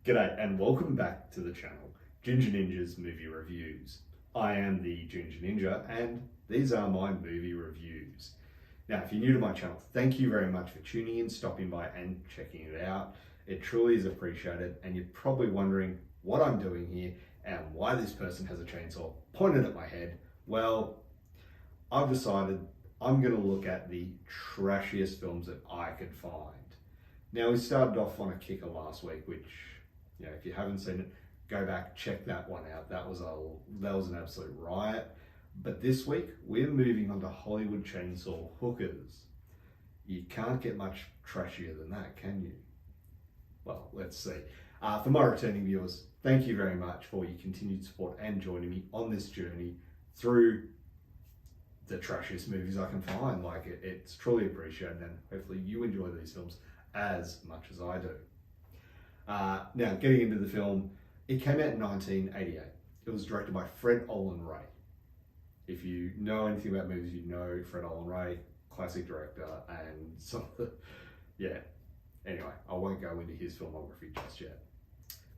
G'day and welcome back to the channel, Ginger Ninja's Movie Reviews. I am the Ginger Ninja and these are my movie reviews. Now, if you're new to my channel, thank you very much for tuning in, stopping by and checking it out. It truly is appreciated, and you're probably wondering what I'm doing here and why this person has a chainsaw pointed at my head. Well, I've decided I'm going to look at the trashiest films that I could find. Now, we started off on a kicker last week, which, you know, if you haven't seen it, go back, check that one out. That was an absolute riot. But this week, we're moving on to Hollywood Chainsaw Hookers. You can't get much trashier than that, can you? Well, let's see. For my returning viewers, thank you very much for your continued support and joining me on this journey through the trashiest movies I can find. It's truly appreciated, and hopefully you enjoy these films as much as I do. Now, getting into the film, it came out in 1988. It was directed by fredolenray. If you know anything about movies, you know fredolenray, classic director, and some of the, yeah. Anyway, I won't go into his filmography just yet.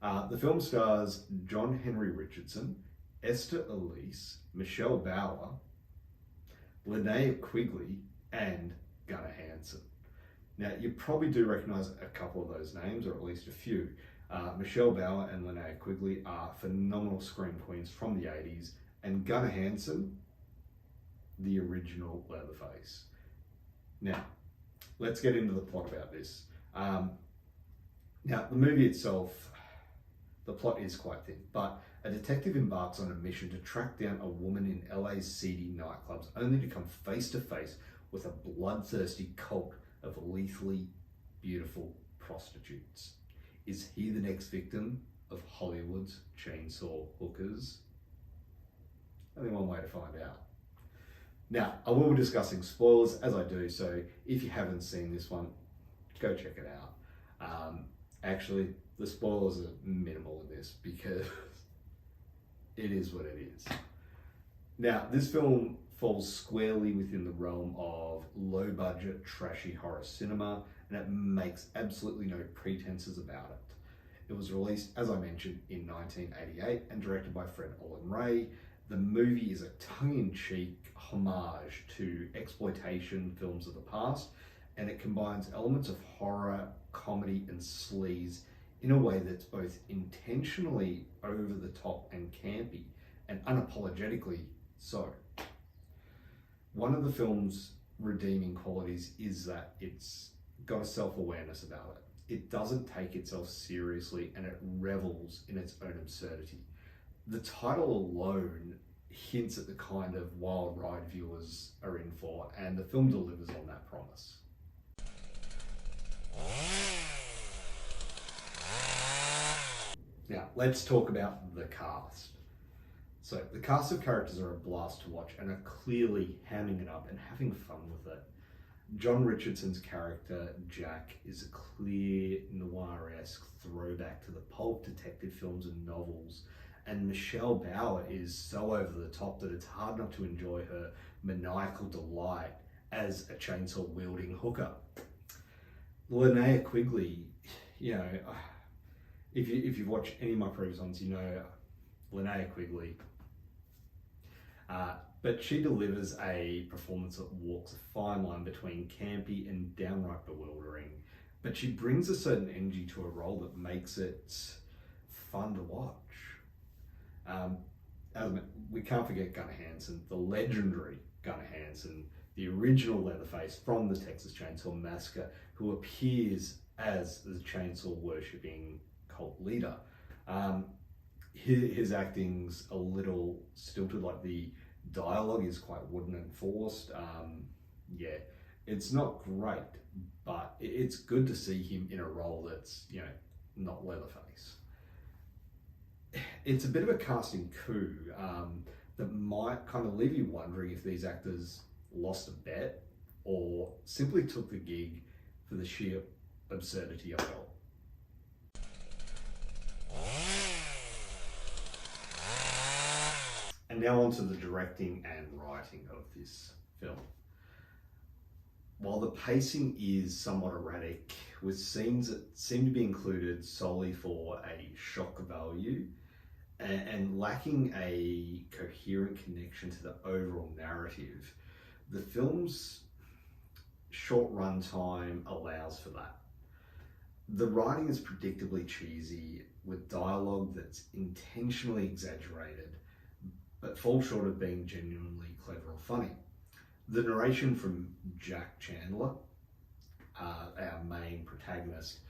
The film stars John Henry Richardson, Esther Elise, Michellebauer, linneaquigley, and Gunnarhansen. Now, you probably do recognise a couple of those names, or at least a few. Michellebauer and linneaquigley are phenomenal scream queens from the 80s, and Gunnarhansen, the original Leatherface. Now, let's get into the plot about this. Now, the movie itself, the plot is quite thin, but a detective embarks on a mission to track down a woman in LA's seedy nightclubs, only to come face to face with a bloodthirsty cult of lethally beautiful prostitutes. Is he the next victim of Hollywood's chainsaw hookers? Only one way to find out. Now, I will be discussing spoilers as I do, so if you haven't seen this one, go check it out. Actually, the spoilers are minimal in this because it is what it is. Now, this film falls squarely within the realm of low-budget, trashy horror cinema, and it makes absolutely no pretenses about it. It was released, as I mentioned, in 1988 and directed by fredolenray. The movie is a tongue-in-cheek homage to exploitation films of the past, and it combines elements of horror, comedy, and sleaze in a way that's both intentionally over the top and campy, and unapologetically so. One of the film's redeeming qualities is that it's got a self-awareness about it. It doesn't take itself seriously, and it revels in its own absurdity. The title alone hints at the kind of wild ride viewers are in for, and the film delivers on that promise. Now, let's talk about the cast. So, the cast of characters are a blast to watch and are clearly hamming it up and having fun with it. John Richardson's character, Jack, is a clear noir-esque throwback to the pulp detective films and novels, and Michellebauer is so over the top that it's hard not to enjoy her maniacal delight as a chainsaw-wielding hooker. linneaquigley, you know, if you've watched any of my previous ones, you know linneaquigley. But she delivers a performance that walks a fine line between campy and downright bewildering. But she brings a certain energy to a role that makes it fun to watch. We can't forget Gunnarhansen, the legendary Gunnarhansen, the original Leatherface from the Texas Chainsaw Massacre, who appears as the chainsaw worshipping cult leader. His acting's a little stilted, like the dialogue is quite wooden and forced. Yeah, it's not great, but it's good to see him in a role that's, you know, not Leatherface. It's a bit of a casting coup that might kind of leave you wondering if these actors lost a bet or simply took the gig for the sheer absurdity of it all. And now on to the directing and writing of this film. While the pacing is somewhat erratic, with scenes that seem to be included solely for a shock value and lacking a coherent connection to the overall narrative, the film's short run time allows for that. The writing is predictably cheesy, with dialogue that's intentionally exaggerated, but falls short of being genuinely clever or funny. The narration from Jack Chandler, our main protagonist,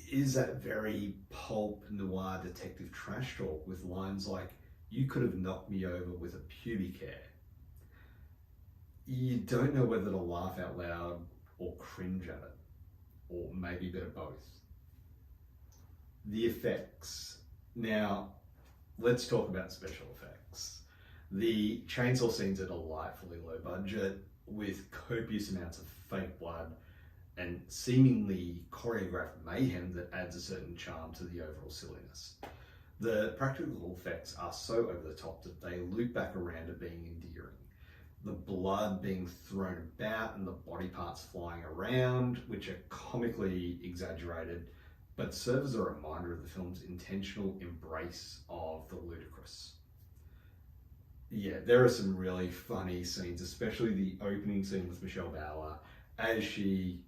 is that very pulp noir detective trash talk with lines like, "You could have knocked me over with a pubic hair." You don't know whether to laugh out loud or cringe at it, or maybe a bit of both. The effects. Now, let's talk about special effects. The chainsaw scenes are delightfully low budget, with copious amounts of fake blood and seemingly choreographed mayhem that adds a certain charm to the overall silliness. The practical effects are so over the top that they loop back around to being endearing. The blood being thrown about and the body parts flying around, which are comically exaggerated, but serve as a reminder of the film's intentional embrace of the ludicrous. Yeah, there are some really funny scenes, especially the opening scene with Michellebauer. As she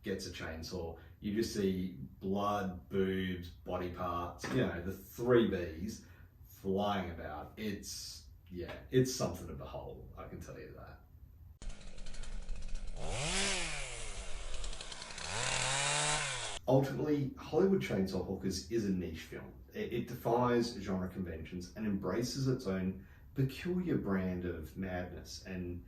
gets a chainsaw, you just see blood, boobs, body parts, the 3 Bs flying about. It's something to behold, I can tell you that. Ultimately, Hollywood Chainsaw Hookers is a niche film. It defies genre conventions and embraces its own peculiar brand of madness, and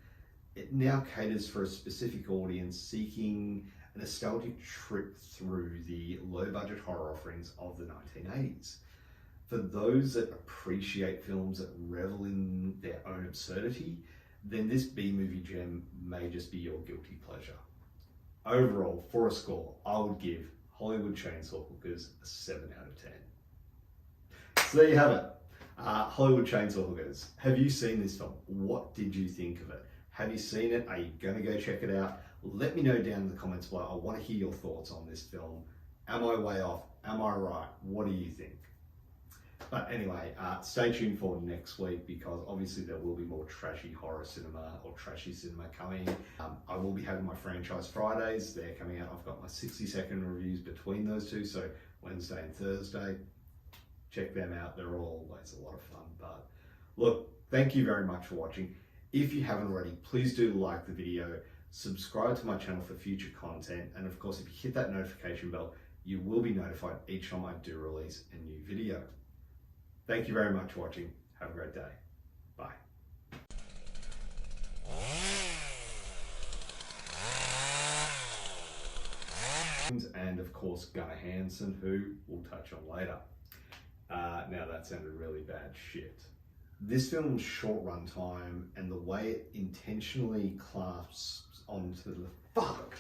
it now caters for a specific audience seeking a nostalgic trip through the low-budget horror offerings of the 1980s. For those that appreciate films that revel in their own absurdity, then this B-movie gem may just be your guilty pleasure. Overall, for a score, I would give Hollywood Chainsaw Hookers a 7 out of 10. So there you have it. Hollywood Chainsaw Hookers. Have you seen this film? What did you think of it? Have you seen it? Are you going to go check it out? Let me know down in the comments below. I want to hear your thoughts on this film. Am I way off? Am I right? What do you think? But anyway, stay tuned for next week, because obviously there will be more trashy horror cinema or trashy cinema coming. I will be having my Franchise Fridays. They're coming out. I've got my 60-second reviews between those two, so Wednesday and Thursday. Check them out. They're always a lot of fun. But look, thank you very much for watching. If you haven't already, please do like the video, subscribe to my channel for future content, and of course, if you hit that notification bell, you will be notified each time I do release a new video. Thank you very much for watching. Have a great day. Bye. And of course, Gunnarhansen, who we'll touch on later. Now that sounded really bad shit. This film's short run time and the way it intentionally clasps onto the fuck